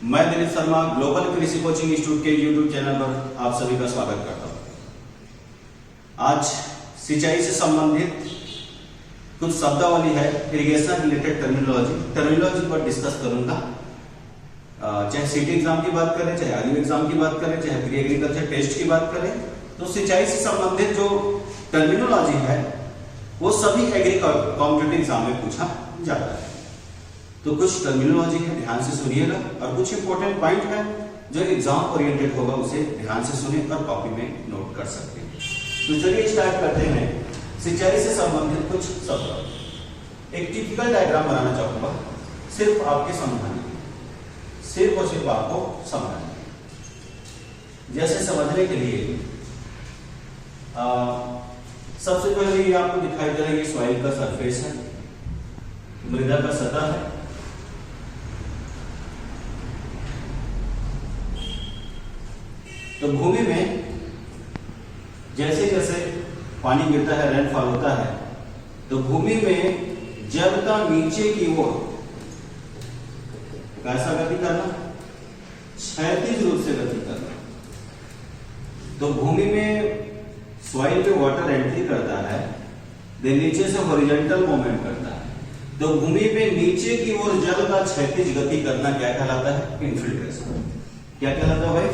मैं दिलीप शर्मा ग्लोबल कृषि coaching institute के यूट्यूब चैनल पर आप सभी का स्वागत करता हूं। आज सिंचाई से संबंधित कुछ शब्दावली है, इरिगेशन रिलेटेड टर्मिनोलॉजी पर डिस्कस करूंगा। चाहे सिटी एग्जाम की बात करें, चाहे आरयू एग्जाम की बात करें, चाहे प्री एग्रीकल्चर टेस्ट की बात करें, तो सिंचाई से संबंधित जो टर्मिनोलॉजी है वो सभी एग्री कॉम्पिटिटिव एग्जाम में पूछा जाता है। तो कुछ टर्मिनोलॉजी है, ध्यान से सुनिएगा, और कुछ इंपॉर्टेंट पॉइंट है जो एग्जाम ओरिएंटेड होगा उसे ध्यान से सुनिए और कॉपी में नोट कर सकते हैं। तो चलिए स्टार्ट करते हैं सिंचाई से संबंधित कुछ शब्द। एक टिपिकल डायग्राम बनाना चाहूंगा, सिर्फ आपके समझाने, सिर्फ और सिर्फ आपको समझाने। जैसे समझने के लिए सबसे पहले ये आपको दिखाई दे रहा है, ये सॉइल का सरफेस है, मृदा का सतह है। तो भूमि में जैसे जैसे पानी गिरता है, रेनफॉल होता है, तो भूमि में जल का नीचे की ओर कैसा गति करना, क्षैतिज रूप से गति करना। तो भूमि में सॉइल पे वाटर एंट्री करता है, देन नीचे से हॉरिजॉन्टल मूवमेंट करता है। तो भूमि पे नीचे की ओर जल का क्षैतिज गति करना क्या कहलाता है? इनफिल्ट्रेशन। क्या कहलाता है भाई?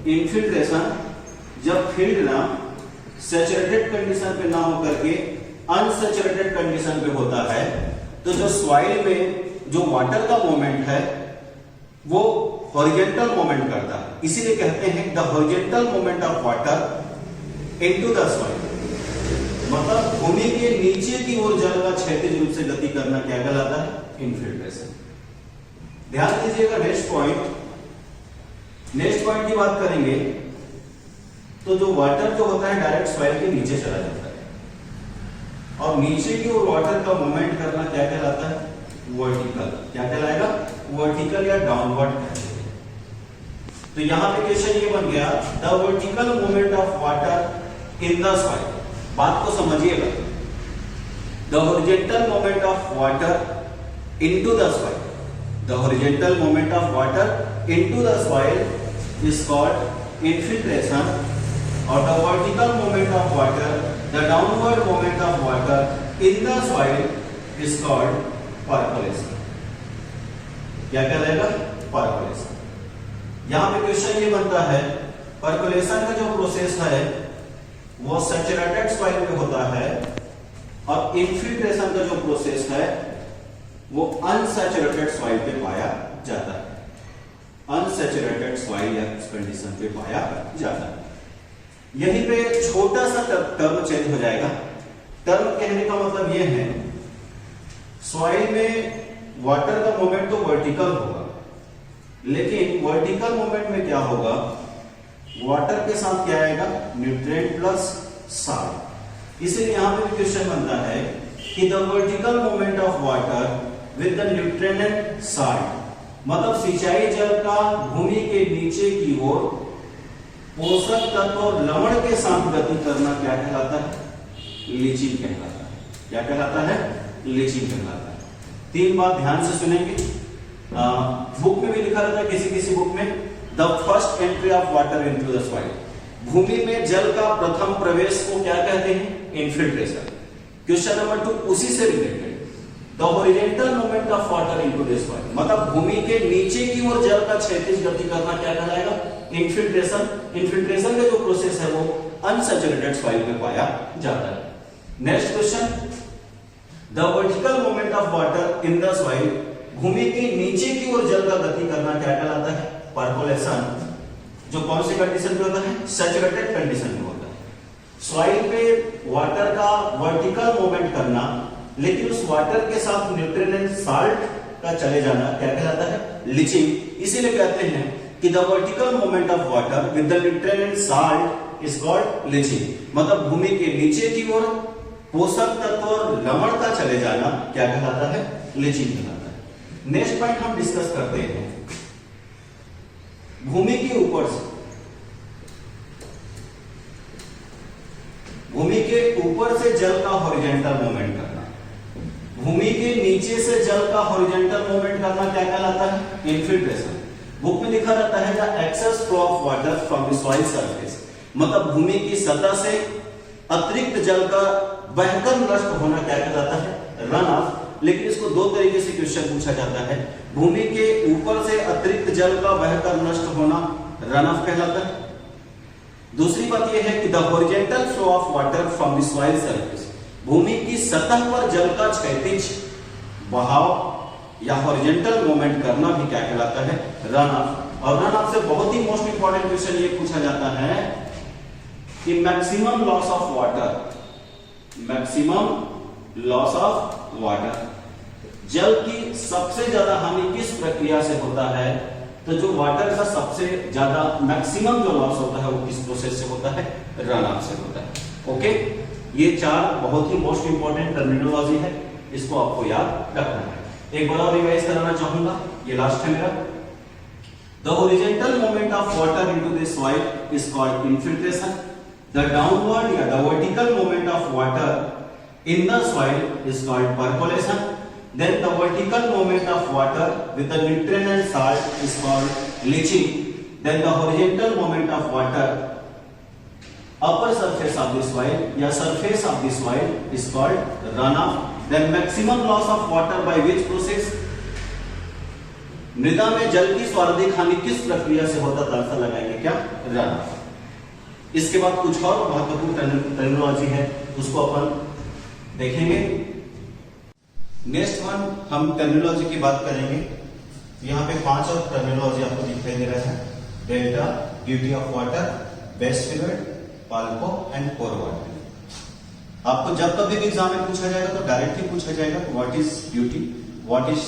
इनफिल्ट्रेशन। जब फील्ड ना सैचुरेटेड कंडीशन पे ना होकर के अनसैचुरेटेड कंडीशन पे होता है, तो जो सॉइल में जो वाटर का मूवमेंट है वो हॉरिजॉन्टल मूवमेंट करता है। इसीलिए कहते हैं the horizontal movement of water into the soil. मतलब भूमि के नीचे की ओर जल का क्षैतिज रूप से गति करना क्या कहलाता है? इनफिल्ट्रेशन। ध्यान दीजिएगा। नेक्स्ट पॉइंट की बात करेंगे तो जो वाटर जो होता है डायरेक्ट सॉइल के नीचे चला जाता है, और नीचे की ओर वाटर का मूवमेंट करना क्या कहलाता है? वर्टिकल। क्या कहलाएगा? वर्टिकल या डाउनवर्ड। तो यहां पे क्वेश्चन ये बन गया, the vertical movement of water in the soil. बात को समझिएगा। The horizontal movement of water into the soil, the horizontal movement of water into the soil is called infiltration, और the vertical movement of water, the downward movement of water in the soil is called percolation. क्या कहलाएगा? Percolation. यहां पे question ये बनता है, percolation का जो प्रोसेस है वो सैचुरेटेड सॉइल पे होता है, और इनफिल्ट्रेशन का जो प्रोसेस है वो अनसैचुरेटेड सॉइल पे पाया जाता है। अनसैचुरेटेड सॉइल या कंडीशन पे पाया जाता है। यहीं पे छोटा सा टर्म चेंज हो जाएगा। टर्म कहने का मतलब यह है, सॉइल में वाटर का मूवमेंट तो वर्टिकल होगा, लेकिन वर्टिकल मूवमेंट में क्या होगा? वाटर के साथ क्या आएगा? Nutrient plus salt. इसलिए यहां पे क्वेश्चन बनता है कि the vertical movement of water with the nutrient and salt, मतलब सिंचाई जल का भूमि के नीचे की ओर पोषक तत्व और लवण के साथ गति करना क्या कहलाता है? लीचिंग कहलाता है। क्या कहलाता है? लीचिंग कहलाता है। तीन बात ध्यान से सुनेंगे। बुक में भी लिखा रहता है, किसी बुक में, the first entry of water into the soil. भूमि में जल का प्रथम प्रवेश को क्या कहते हैं? इनफिल्ट्रेशन। क्वेश्चन नंबर 2 उसी से related, the horizontal movement of water into the soil, मतलब भूमि के नीचे की ओर जल का क्षैतिज गति करना क्या कहलाएगा? इनफिल्ट्रेशन। इनफिल्ट्रेशन का जो प्रोसेस है वो अनसैचुरेटेड सॉइल में पाया जाता है। Next question, the vertical movement of water in the soil, भूमि के नीचे की ओर जल का गति करना क्या कहलाता है? परकोलेशन। जो कौन सी कंडीशन पे होता है? सैचुरेटेड कंडीशन में होता है। सॉइल पे वाटर का वर्टिकल मूवमेंट करना, लेकिन उस वाटर के साथ न्यूट्रिएंट साल्ट का चले जाना क्या कहलाता है? लीचिंग। इसीलिए कहते हैं कि the vertical movement of water with the nutrient salt is called leaching. मतलब भूमि के नीचे की ओर पोषक तत्व और लवण का चले जाना क्या कहलाता है? लीचिंग कहलाता है। नेक्स्ट पॉइंट हम डिस्कस करते हैं, भूमि के ऊपर से, भूमि के ऊपर से जल का हॉरिजॉन्टल मूवमेंट करना। भूमि के नीचे से जल का हॉरिजॉन्टल मूवमेंट करना क्या कहलाता है? इनफिल्ट्रेशन। बुक में लिखा रहता है the excess flow of water from the soil surface, मतलब भूमि की सतह से अतिरिक्त जल का बहकर नष्ट होना क्या कहलाता है? Run of. लेकिन इसको दो तरीके से क्वेश्चन पूछा जाता है। भूमि के ऊपर से अतिरिक्त जल का बहकर नष्ट होना रन ऑफ कहलाता है। दूसरी बात यह है कि the horizontal flow of water from the soil surface, भूमि की सतह पर जल का क्षैतिज बहाव या हॉरिजॉन्टल मूवमेंट करना भी क्या कहलाता है? Run of. और रन ऑफ से बहुत ही मोस्ट इंपॉर्टेंट क्वेश्चन ये पूछा जाता है कि maximum loss of water, maximum loss of water, जल की सबसे ज्यादा हानि किस प्रक्रिया से होता है? तो जो वाटर का सबसे ज्यादा मैक्सिमम जो लॉस होता है वो किस प्रोसेस से होता है? रन ऑफ से होता है। ओके, ये चार बहुत ही मोस्ट इंपॉर्टेंट टर्मिनोलॉजी है, इसको आपको याद रखना है। एक बार और रिवाइज कराना चाहूंगा, ये लास्ट है मेरा। The horizontal movement of water into the soil is called infiltration. The downward या the vertical movement of water in the soil is called percolation. Then the vertical movement of water with the nutrient and salt is called leaching. Then the horizontal movement of water upper surface of the soil या surface of the soil is called runoff. Then maximum loss of water by which process? मृदा में जल की सर्वाधिक हानि किस प्रक्रिया से होता है? आंसर लगाएंगे क्या? Run of. इसके बाद कुछ और महत्वपूर्ण टर्मिनोलॉजी है, उसको अपन देखेंगे। नेक्स्ट वन हम टर्मिनोलॉजी की बात करेंगे। यहाँ पे 5 और टर्मिनोलॉजी आपको दिखाई दे रहा है। Delta, duty of water, base period, paleo and kor water. आपको जब कभी भी एग्जाम में पूछा जाएगा तो डायरेक्टली पूछा जाएगा what is duty, what is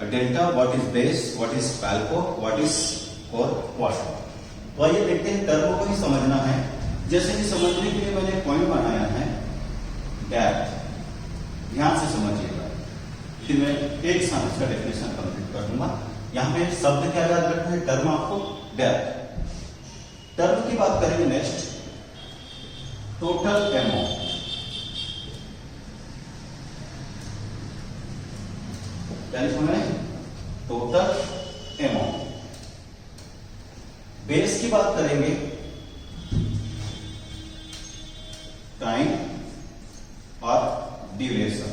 delta, what is base, what is paleo, what is kor water. तो आइए देखते हैं, टर्म को ही समझना है। जैसे कि समझने के लिए मैंने पॉइंट बनाया है डेप्थ, ध्यान से समझिएगा, फिर मैं एक साथ इसका डेफिनेशन कंप्लीट कर दूंगा। यहां पे शब्द क्या याद रखना है? टर्म आपको डेप्थ। टर्म की बात करेंगे नेक्स्ट, टोटल अमाउंट, क्या लिखना है? Total amount. बेस की बात करेंगे, टाइम और ड्यूरेशन।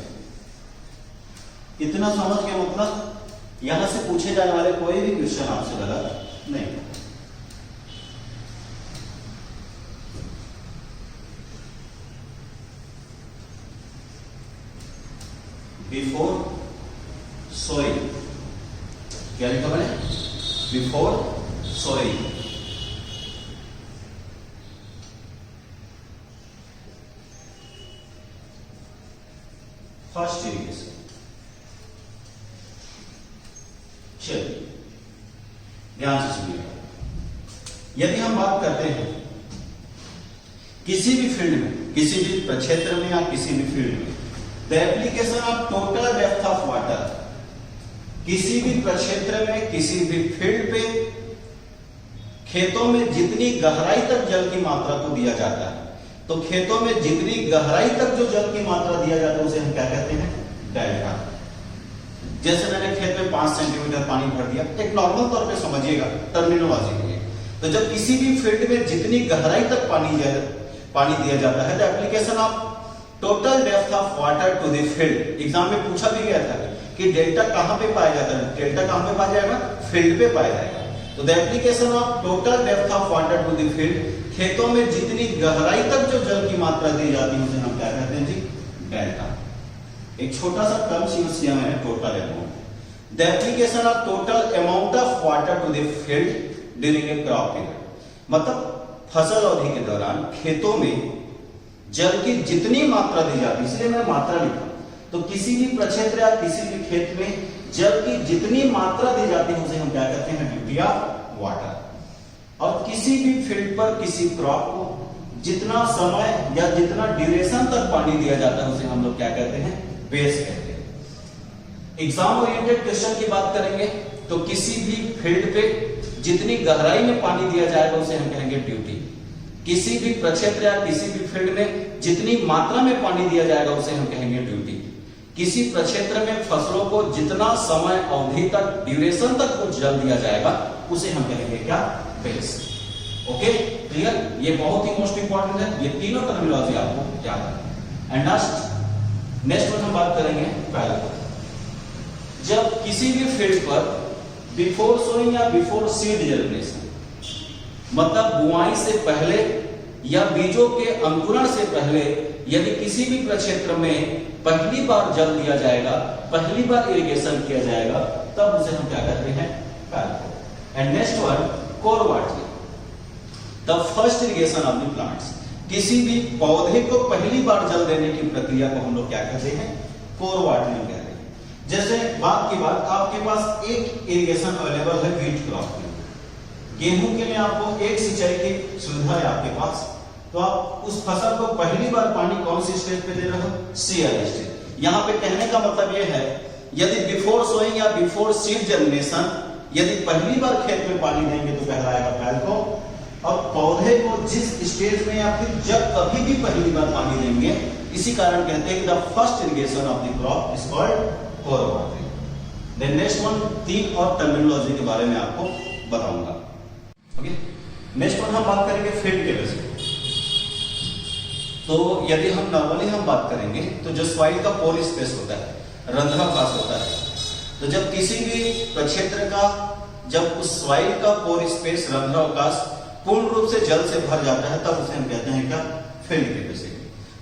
इतना समझ के मतलब यहां से पूछे जाने वाले कोई भी क्वेश्चन आपसे गलत नहीं। बिफोर सोइंग, क्या लिखा मैंने? Before sowing. First irrigation. चलिए ध्यान से सुनिएगा। यदि हम बात करते हैं किसी भी फील्ड में, किसी भी प्रक्षेत्र में या किसी भी फील्ड में, the application of total depth of water, किसी भी प्रक्षेत्र में, किसी भी फील्ड पे खेतों में जितनी गहराई तक जल की मात्रा को दिया जाता है, तो खेतों में जितनी गहराई तक जो जल की मात्रा दिया जाता है उसे हम क्या कहते हैं? डेल्टा। जैसे मैंने खेत में 5 सेंटीमीटर पानी भर दिया, एक नॉर्मल तौर पे समझिएगा टर्मिनोलॉजी के लिए। तो जब किसी भी फील्ड में जितनी गहराई तक पानी दिया जाता है, the application of total depth of water to the field. Exam में पूछा भी गया था कि डेल्टा कहां पे पाया जाता है? डेल्टा कहां पे पाया जाएगा? फील्ड पे पाया जाएगा। तो the application of total depth of water to the field, खेतों में जितनी गहराई तक जो जल की मात्रा दी जाती है उसे हम क्या कहते हैं जी? डेल्टा। एक छोटा सा टर्म यूज किया मैंने, total amount. The application of total amount of water to the field during a crop period, मतलब फसल अवधि के दौरान खेतों में जल की जितनी मात्रा दी जाती है, इसलिए मैं मात्रा लिखा। तो किसी भी प्रक्षेत्र या किसी भी खेत में जल की जितनी मात्रा दी जाती है उसे हम क्या कहते हैं? Duty of water. और किसी भी फील्ड पर किसी क्रॉप को जितना समय या जितना ड्यूरेशन तक पानी दिया जाता है उसे हम लोग क्या कहते हैं? बेस कहते हैं। एग्जाम ओरिएंटेड क्वेश्चन की बात करेंगे तो किसी भी फील्ड पे जितनी गहराई में पानी दिया जाएगा उसे हम कहेंगे ड्यूटी। किसी भी प्रक्षेत्र या किसी भी फील्ड में जितनी मात्रा में पानी दिया जाएगा उसे हम कहेंगे ड्यूटी। किसी प्रक्षेत्र में फसलों को जितना समय अवधि तक, ड्यूरेशन तक कुछ जल दिया जाएगा, उसे हम कहेंगे क्या? बेस्ट। Okay, clear? ये बहुत ही मोस्ट इंपॉर्टेंट है, ये तीनों टर्मिनोलॉजी आपको याद है। एंड नेक्स्ट वन हम बात करेंगे फैल्को। जब किसी भी फील्ड पर बिफोर सोइंग या बिफोर सीड जर्मिनेशन, मतलब बुआई से पहले या बीजों के अंकुरण से पहले यदि किसी भी प्रक्षेत्र में पहली बार जल दिया जाएगा, पहली बार इरिगेशन किया जाएगा, तब उसे हम क्या कहते हैं? Falco. And next one core watering, the first irrigation of the plants. किसी भी पौधे को पहली बार जल देने की प्रक्रिया को हम लोग क्या कहते हैं? कोर वाटरिंग कहते हैं। जैसे बात की बात, आपके पास एक इरिगेशन अवेलेबल है व्हीट क्रॉप के लिए, गेहूं के लिए आपको एक सिंचाई की सुविधा है आपके पास, तो आप उस फसल को पहली बार पानी कौन सी स्टेज पे दे रहे हो? सीयर स्टेज। यहां पे कहने का मतलब यह है, यदि बिफोर सोइंग या बिफोर सीड जर्मिनेशन यदि पहली बार खेत में पानी देंगे तो कहलाएगा फैल्को, और पौधे को जिस स्टेज में या फिर जब कभी भी पहली बार पानी देंगे, इसी कारण कहते हैं कि the first irrigation of the crop is called kor watering. Then next one, तीन और टर्मिनोलॉजी के बारे में आपको बताऊंगा। ओके, नेक्स्ट वन हम बात करेंगे फील्ड कैपेसिटी। तो यदि हम नॉर्मली हम बात करेंगे तो जो सॉइल का पोर स्पेस होता है, रंध्रावकाश होता है, तो जब किसी भी प्रक्षेत्र का जब उस सॉइल का पोर स्पेस, रंध्रावकाश पूर्ण रूप से जल से भर जाता है, तब उसे हम कहते हैं क्या? Field capacity.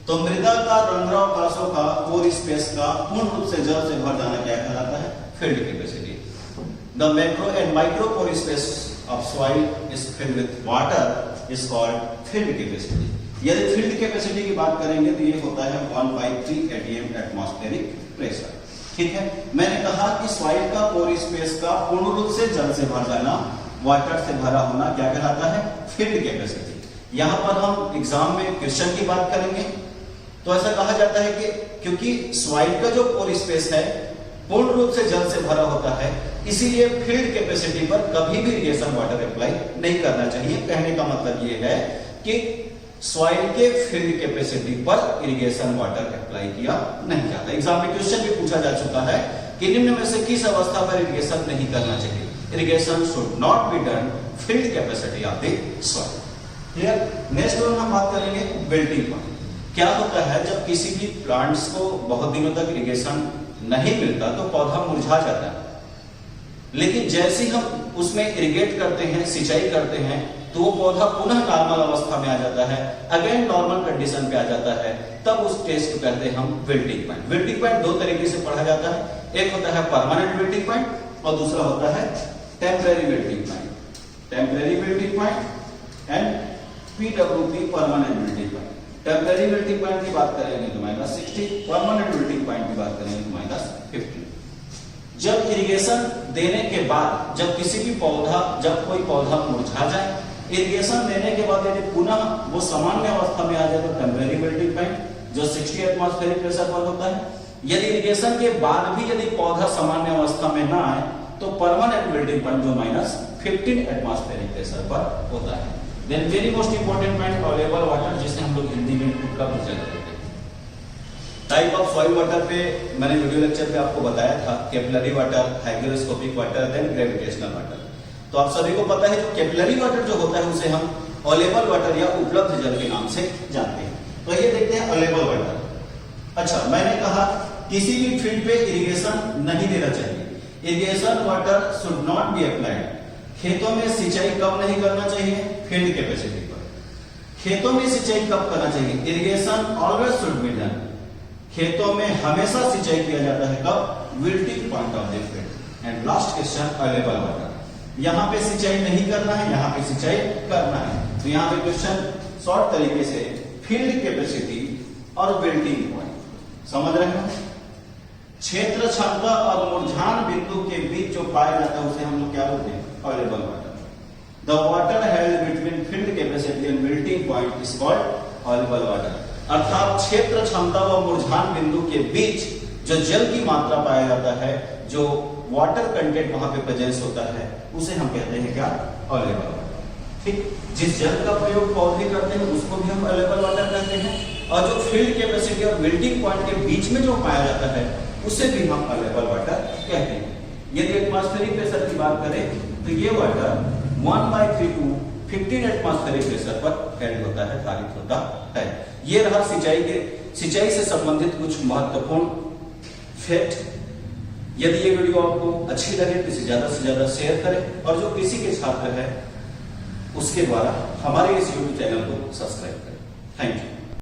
तो मृदा का रंध्रावकाशों का पोर स्पेस का पूर्ण रूप से जल से भर जाना क्या कहलाता है? Field capacity. The macro and micro pore space of soil is filled with water is called field capacity. यदि फील्ड कैपेसिटी की बात करेंगे तो ये होता है 1/3 atm एटमॉस्फेरिक प्रेशर। ठीक है, मैंने कहा कि सॉइल का पोर स्पेस का पूर्ण रूप से जल से भर जाना, वाटर से भरा होना क्या कहलाता है? Field capacity. यहां पर हम एग्जाम में क्वेश्चन की बात करेंगे तो ऐसा कहा जाता है कि क्योंकि सॉइल का जो पोर स्पेस है पूर्ण रूप से जल से भरा होता है, इसीलिए फील्ड कैपेसिटी पर कभी भी इरिगेशन वाटर अप्लाई नहीं करना चाहिए। कहने का मतलब ये है कि सॉइल के फील्ड कैपेसिटी पर इरिगेशन वाटर अप्लाई किया नहीं जाता। एग्जाम में क्वेश्चन भी पूछा जा चुका है कि निम्न में से किस अवस्था पर इरिगेशन नहीं करना चाहिए? Irrigation should not be done field capacity of the soil. Clear? Next one हम बात करेंगे विल्टिंग पॉइंट। क्या होता है जब किसी भी प्लांट्स को बहुत दिनों तक इरिगेशन नहीं मिलता तो पौधा मुरझा जाता है, लेकिन जैसे ही हम उसमें इरिगेट करते हैं, सिंचाई करते हैं, तो वो पौधा पुनः नॉर्मल अवस्था में आ जाता है, अगेन नॉर्मल कंडीशन पे आ जाता है, तब उस स्टेज को कहते हैं हम विल्टिंग पॉइंट। विल्टिंग पॉइंट दो तरीके से पढ़ा जाता है, एक होता है परमानेंट विल्टिंग पॉइंट और दूसरा होता है temporary wilting point. Temporary wilting point and PWP permanent wilting point. Temporary wilting point की बात करेंगे तो -60, परमानेंट विल्टिंग पॉइंट की बात करेंगे तो -50। जब इरिगेशन देने के बाद, जब किसी भी पौधा, जब कोई पौधा मुरझा जाए, इरिगेशन देने के बाद यदि पुनः वो सामान्य अवस्था में आ जाए तो टेम्परेरी विल्टिंग पॉइंट जो 60 एटमॉस्फेरिक प्रेशर पर होता है। यदि इरिगेशन के बाद भी यदि पौधा सामान्य अवस्था में ना आए तो परमानेंट विल्टिंग पॉइंट जो -15 एटमॉस्फेरिक प्रेशर पर होता है। Then very most important point available water, जिसे हम लोग हिंदी में उपलब्ध जल कहते हैं। टाइप ऑफ सॉइल वाटर पे मैंने वीडियो लेक्चर पे आपको बताया था, capillary water, hygroscopic water, then gravitational water. तो आप सभी को पता है जो कैपिलरी वाटर जो होता है उसे हम अवेलेबल वाटर या उपलब्ध जल के नाम से जानते हैं। तो ये देखते हैं अवेलेबल वाटर। अच्छा, मैंने कहा किसी भी फील्ड पे इरिगेशन नहीं देना चाहिए। Irrigation water should not be applied. खेतों में सिंचाई कब नहीं करना चाहिए? फील्ड कैपेसिटी पर। खेतों में सिंचाई कब करना चाहिए? Irrigation always should be done. खेतों में हमेशा सिंचाई किया जाता है कब? Wilting point of the field. And last question available water. यहाँ पे सिंचाई नहीं करना है, यहाँ पे सिंचाई करना है। तो यहाँ पे क्वेश्चन शॉर्ट तरीके से फील्ड कैपेसिटी और विल्टिंग पॉइंट समझ रहे हो? क्षेत्र क्षमता और मुरझान बिंदु के बीच जो पाया जाता है उसे हम लोग क्या बोलते हैं? Available water. The water held between field capacity and wilting point is called available water. अर्थात क्षेत्र क्षमता व मुरझान बिंदु के बीच जो जल की मात्रा पाया जाता है, जो वाटर कंटेंट वहां पे प्रेजेंस होता है, उसे हम कहते हैं क्या? Available water. ठीक, जिस जल का प्रयोग पौधे करते हैं उसको भी हम अवेलेबल वाटर कहते हैं, और जो फील्ड कैपेसिटी और मेल्टिंग पॉइंट के बीच में जो पाया जाता है उसे भी हम अवेलेबल वाटर कहते हैं। यदि एटमॉस्फेरिक प्रेशर की बात करें तो ये वाटर 1/3 टू 15 एटमॉस्फेरिक प्रेशर पर हैंड होता है, धारित होता है। ये रहा सिंचाई से संबंधित कुछ महत्वपूर्ण फैक्ट। यदि ये वीडियो आपको अच्छी लगे तो इसे ज्यादा से ज्यादा शेयर करें, और जो कृषि के छात्र हैं उसके द्वारा हमारे इस YouTube चैनल को सब्सक्राइब करें। Thank you.